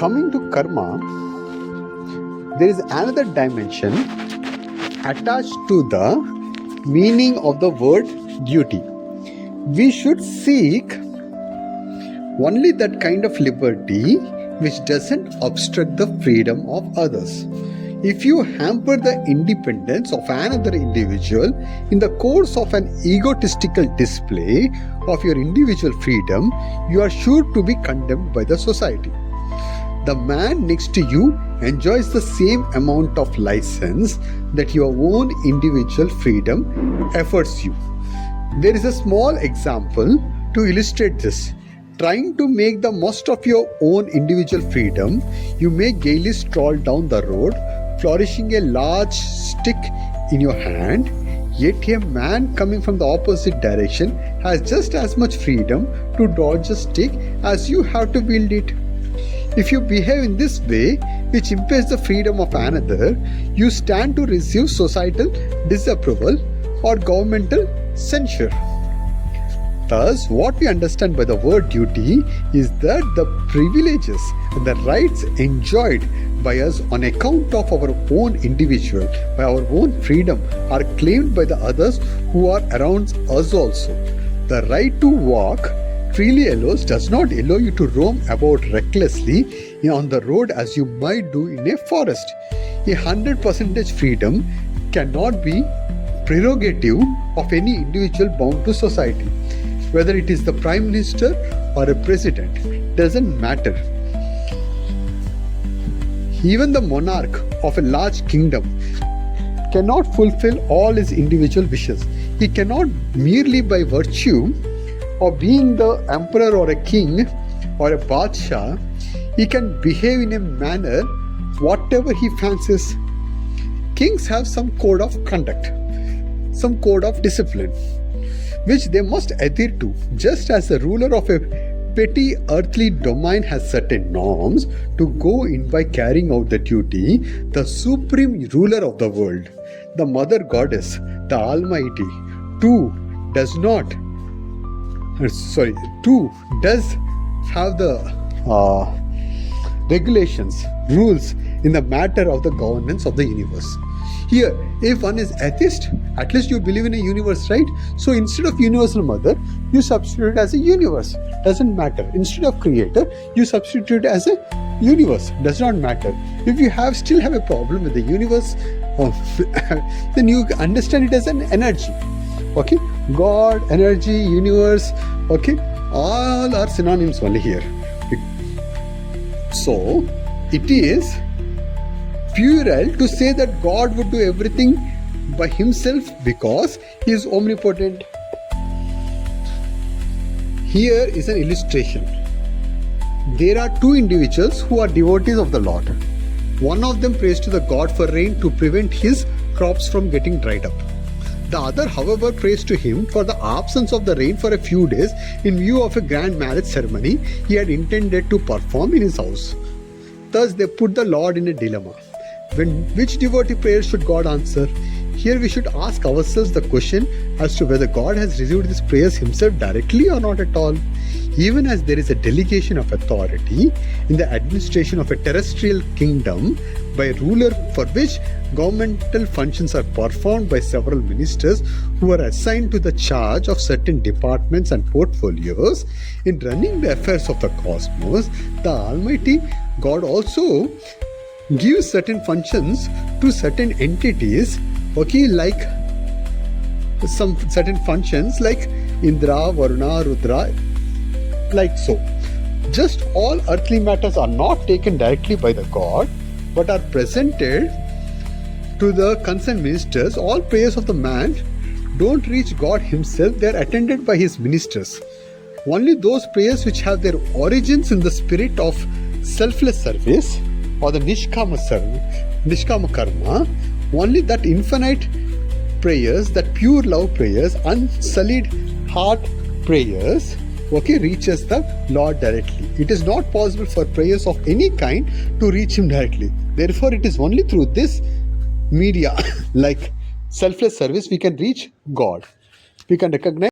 Coming to karma, there is another dimension attached to the meaning of the word duty. We should seek only that kind of liberty which doesn't obstruct the freedom of others. If you hamper the independence of another individual in the course of an egotistical display of your individual freedom, you are sure to be condemned by the society. The man next to you enjoys the same amount of license that your own individual freedom affords you. There is a small example to illustrate this. Trying to make the most of your own individual freedom, you may gaily stroll down the road, flourishing a large stick in your hand, yet a man coming from the opposite direction has just as much freedom to dodge the stick as you have to wield it. If you behave in this way, which impairs the freedom of another, you stand to receive societal disapproval or governmental censure. Thus, what we understand by the word duty is that the privileges and the rights enjoyed by us on account of our own individual, by our own freedom, are claimed by the others who are around us also. The right to walk freely alone does not allow you to roam about recklessly on the road as you might do in a forest. 100% freedom cannot be prerogative of any individual bound to society. Whether it is the Prime Minister or a President, doesn't matter. Even the monarch of a large kingdom cannot fulfill all his individual wishes. He cannot merely by virtue of being the emperor or a king or a badshah, he can behave in a manner whatever he fancies. Kings have some code of conduct, some code of discipline, which they must adhere to, just as the ruler of a petty earthly domain has certain norms to go in by carrying out the duty. The supreme ruler of the world, the mother goddess, the Almighty, does have the regulations, rules in the matter of the governance of the universe. Here, if one is atheist, at least you believe in a universe, right? So instead of universal mother, you substitute as a universe. Doesn't matter. Instead of creator, you substitute as a universe. Does not matter. If you still have a problem with the universe, then you understand it as an energy. Okay? God, energy, universe, okay? All are synonyms only here. So, it is puerile to say that God would do everything by himself because he is omnipotent. Here is an illustration. There are two individuals who are devotees of the Lord. One of them prays to the God for rain to prevent his crops from getting dried up. The other, however, prays to him for the absence of the rain for a few days in view of a grand marriage ceremony he had intended to perform in his house. Thus, they put the Lord in a dilemma. Which devotee prayer should God answer? Here we should ask ourselves the question as to whether God has received these prayers himself directly or not at all. Even as there is a delegation of authority in the administration of a terrestrial kingdom by a ruler for which governmental functions are performed by several ministers who are assigned to the charge of certain departments and portfolios in running the affairs of the cosmos, the Almighty God also gives certain functions to certain entities, okay, like some certain functions like Indra, Varuna, Rudra, like so. Just all earthly matters are not taken directly by the God, but are presented to the concerned ministers. All prayers of the man don't reach God himself, they are attended by his ministers. Only those prayers which have their origins in the spirit of selfless service or the Nishkama karma, only that infinite prayers, that pure love prayers, unsullied heart prayers, okay, reaches the Lord directly. It is not possible for prayers of any kind to reach him directly. Therefore, it is only through this media like selfless service we can reach God. We can recognize